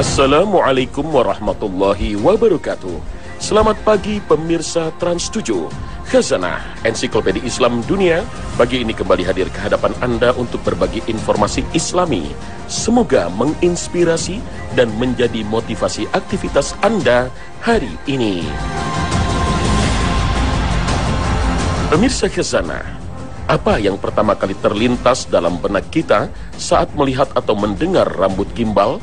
Assalamualaikum warahmatullahi wabarakatuh. Selamat pagi pemirsa Trans7. Khazanah Ensiklopedia Islam Dunia pagi ini kembali hadir ke hadapan Anda untuk berbagi informasi Islami. Semoga menginspirasi dan menjadi motivasi aktivitas Anda hari ini. Pemirsa Khazanah, apa yang pertama kali terlintas dalam benak kita saat melihat atau mendengar rambut gimbal?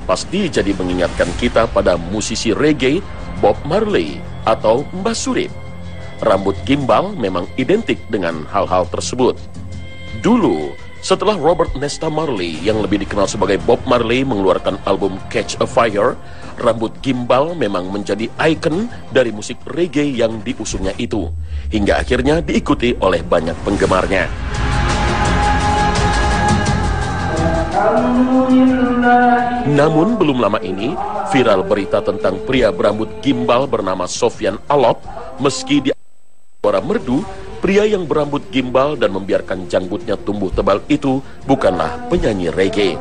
Pasti jadi mengingatkan kita pada musisi reggae Bob Marley atau Mbah Surip. Rambut gimbal memang identik dengan hal-hal tersebut. Dulu, setelah Robert Nesta Marley yang lebih dikenal sebagai Bob Marley mengeluarkan album Catch a Fire, rambut gimbal memang menjadi ikon dari musik reggae yang diusungnya itu, hingga akhirnya diikuti oleh banyak penggemarnya. Namun belum lama ini viral berita tentang pria berambut gimbal bernama Sofyan Alop. Meski di suara merdu, pria yang berambut gimbal dan membiarkan janggutnya tumbuh tebal itu bukanlah penyanyi reggae.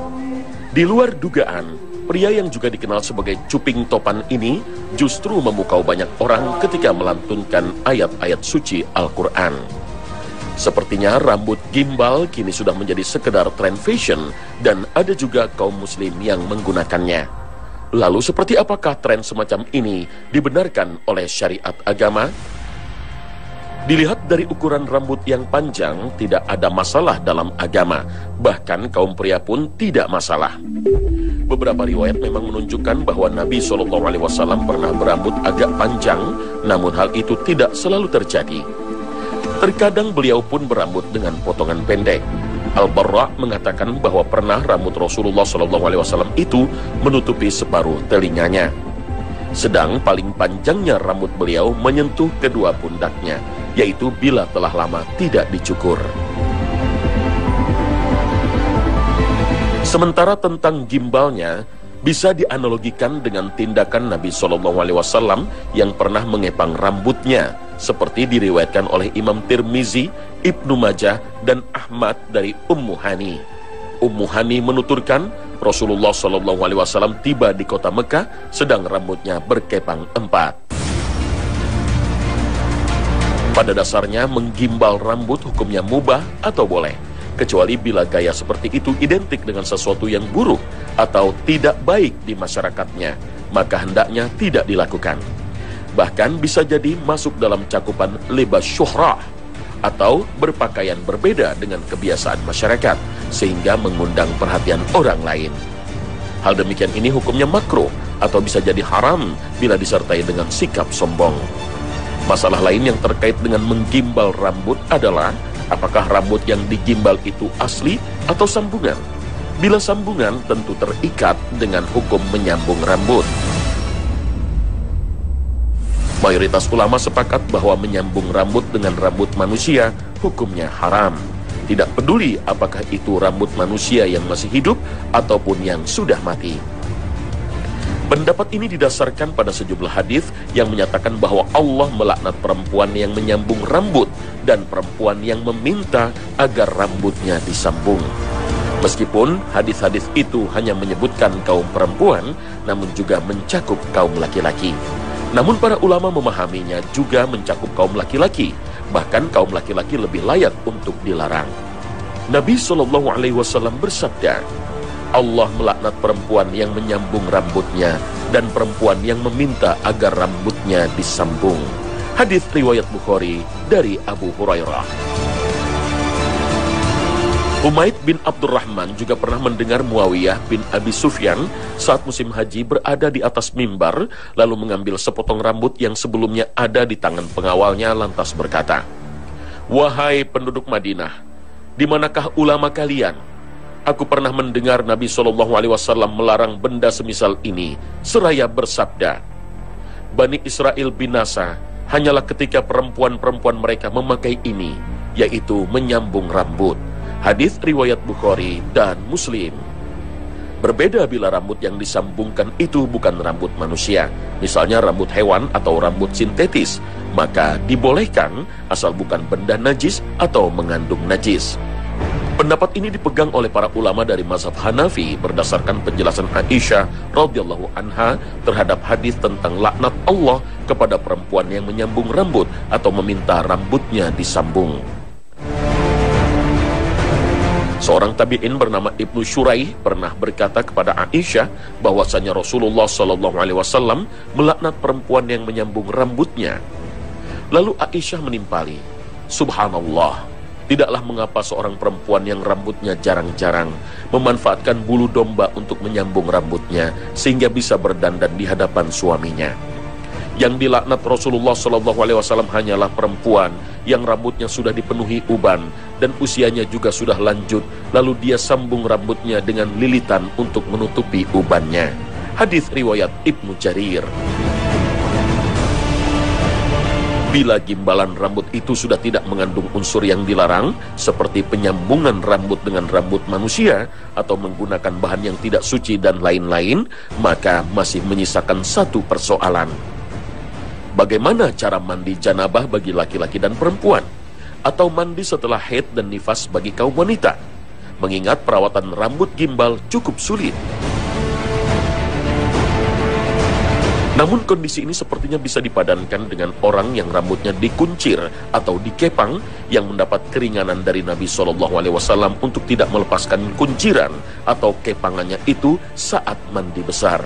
Di luar dugaan, pria yang juga dikenal sebagai Cuping Topan ini justru memukau banyak orang ketika melantunkan ayat-ayat suci Al-Quran. Sepertinya rambut gimbal kini sudah menjadi sekedar tren fashion dan ada juga kaum muslim yang menggunakannya. Lalu seperti apakah tren semacam ini dibenarkan oleh syariat agama? Dilihat dari ukuran rambut yang panjang, tidak ada masalah dalam agama. Bahkan kaum pria pun tidak masalah. Beberapa riwayat memang menunjukkan bahwa Nabi SAW pernah berambut agak panjang, namun hal itu tidak selalu terjadi. Terkadang beliau pun berambut dengan potongan pendek. Al-Barra mengatakan bahwa pernah rambut Rasulullah SAW itu menutupi separuh telinganya. Sedang paling panjangnya rambut beliau menyentuh kedua pundaknya, yaitu bila telah lama tidak dicukur. Sementara tentang gimbalnya, bisa dianalogikan dengan tindakan Nabi SAW yang pernah mengepang rambutnya, seperti diriwayatkan oleh Imam Tirmizi, Ibnu Majah, dan Ahmad dari Ummu Hani. Ummu Hani menuturkan, Rasulullah SAW tiba di kota Mekah, sedang rambutnya berkepang 4. Pada dasarnya, menggimbal rambut hukumnya mubah atau boleh, kecuali bila gaya seperti itu identik dengan sesuatu yang buruk atau tidak baik di masyarakatnya, maka hendaknya tidak dilakukan. Bahkan bisa jadi masuk dalam cakupan libas syuhrah atau berpakaian berbeda dengan kebiasaan masyarakat sehingga mengundang perhatian orang lain. Hal demikian ini hukumnya makruh atau bisa jadi haram bila disertai dengan sikap sombong. Masalah lain yang terkait dengan menggimbal rambut adalah apakah rambut yang digimbal itu asli atau sambungan. Bila sambungan tentu terikat dengan hukum menyambung rambut. Mayoritas ulama sepakat bahwa menyambung rambut dengan rambut manusia hukumnya haram. Tidak peduli apakah itu rambut manusia yang masih hidup ataupun yang sudah mati. Pendapat ini didasarkan pada sejumlah hadis yang menyatakan bahwa Allah melaknat perempuan yang menyambung rambut dan perempuan yang meminta agar rambutnya disambung. Meskipun hadis-hadis itu hanya menyebutkan kaum perempuan, namun juga mencakup kaum laki-laki. Namun para ulama memahaminya juga mencakup kaum laki-laki, bahkan kaum laki-laki lebih layak untuk dilarang. Nabi SAW bersabda, Allah melaknat perempuan yang menyambung rambutnya dan perempuan yang meminta agar rambutnya disambung. Hadis riwayat Bukhari dari Abu Hurairah. Umaid bin Abdurrahman juga pernah mendengar Muawiyah bin Abi Sufyan saat musim haji berada di atas mimbar, lalu mengambil sepotong rambut yang sebelumnya ada di tangan pengawalnya lantas berkata, "Wahai penduduk Madinah, di manakah ulama kalian? Aku pernah mendengar Nabi SAW melarang benda semisal ini, seraya bersabda, Bani Israel binasa hanyalah ketika perempuan-perempuan mereka memakai ini, yaitu menyambung rambut." Hadis riwayat Bukhari dan Muslim. Berbeda bila rambut yang disambungkan itu bukan rambut manusia, misalnya rambut hewan atau rambut sintetis, maka dibolehkan asal bukan benda najis atau mengandung najis. Pendapat ini dipegang oleh para ulama dari mazhab Hanafi berdasarkan penjelasan Aisyah radhiyallahu anha terhadap hadis tentang laknat Allah kepada perempuan yang menyambung rambut atau meminta rambutnya disambung. Seorang tabi'in bernama Ibnu Syuraih pernah berkata kepada Aisyah bahwasanya Rasulullah SAW melaknat perempuan yang menyambung rambutnya. Lalu Aisyah menimpali, "Subhanallah, tidaklah mengapa seorang perempuan yang rambutnya jarang-jarang memanfaatkan bulu domba untuk menyambung rambutnya sehingga bisa berdandan di hadapan suaminya. Yang dilaknat Rasulullah SAW hanyalah perempuan yang rambutnya sudah dipenuhi uban dan usianya juga sudah lanjut, lalu dia sambung rambutnya dengan lilitan untuk menutupi ubannya." Hadis riwayat Ibnu Jarir. Bila gimbalan rambut itu sudah tidak mengandung unsur yang dilarang, seperti penyambungan rambut dengan rambut manusia, atau menggunakan bahan yang tidak suci dan lain-lain, maka masih menyisakan satu persoalan. Bagaimana cara mandi janabah bagi laki-laki dan perempuan? Atau mandi setelah haid dan nifas bagi kaum wanita? Mengingat perawatan rambut gimbal cukup sulit. Namun kondisi ini sepertinya bisa dipadankan dengan orang yang rambutnya dikuncir atau dikepang yang mendapat keringanan dari Nabi SAW untuk tidak melepaskan kunciran atau kepangannya itu saat mandi besar.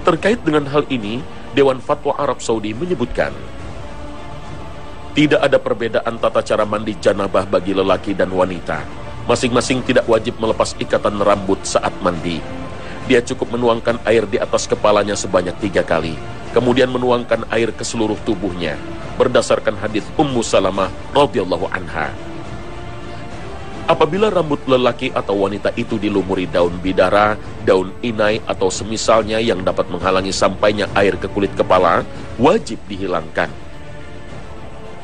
Terkait dengan hal ini, Dewan Fatwa Arab Saudi menyebutkan, tidak ada perbedaan tata cara mandi janabah bagi lelaki dan wanita. Masing-masing tidak wajib melepas ikatan rambut saat mandi. Dia cukup menuangkan air di atas kepalanya sebanyak 3 kali, kemudian menuangkan air ke seluruh tubuhnya, berdasarkan hadis Ummu Salamah radhiyallahu anha. Apabila rambut lelaki atau wanita itu dilumuri daun bidara, daun inai atau semisalnya yang dapat menghalangi sampainya air ke kulit kepala, wajib dihilangkan.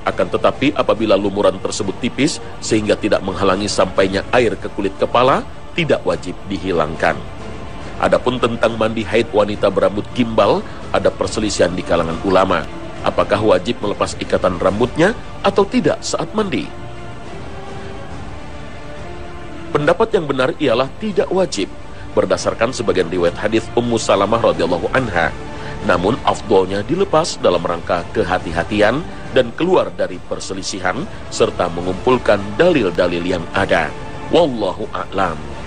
Akan tetapi apabila lumuran tersebut tipis sehingga tidak menghalangi sampainya air ke kulit kepala, tidak wajib dihilangkan. Adapun tentang mandi haid wanita berambut gimbal, ada perselisihan di kalangan ulama. Apakah wajib melepas ikatan rambutnya atau tidak saat mandi? Pendapat yang benar ialah tidak wajib, berdasarkan sebagian riwayat hadis Ummu Salamah radhiyallahu anha. Namun afdolnya dilepas dalam rangka kehati-hatian dan keluar dari perselisihan serta mengumpulkan dalil-dalil yang ada. Wallahu a'lam.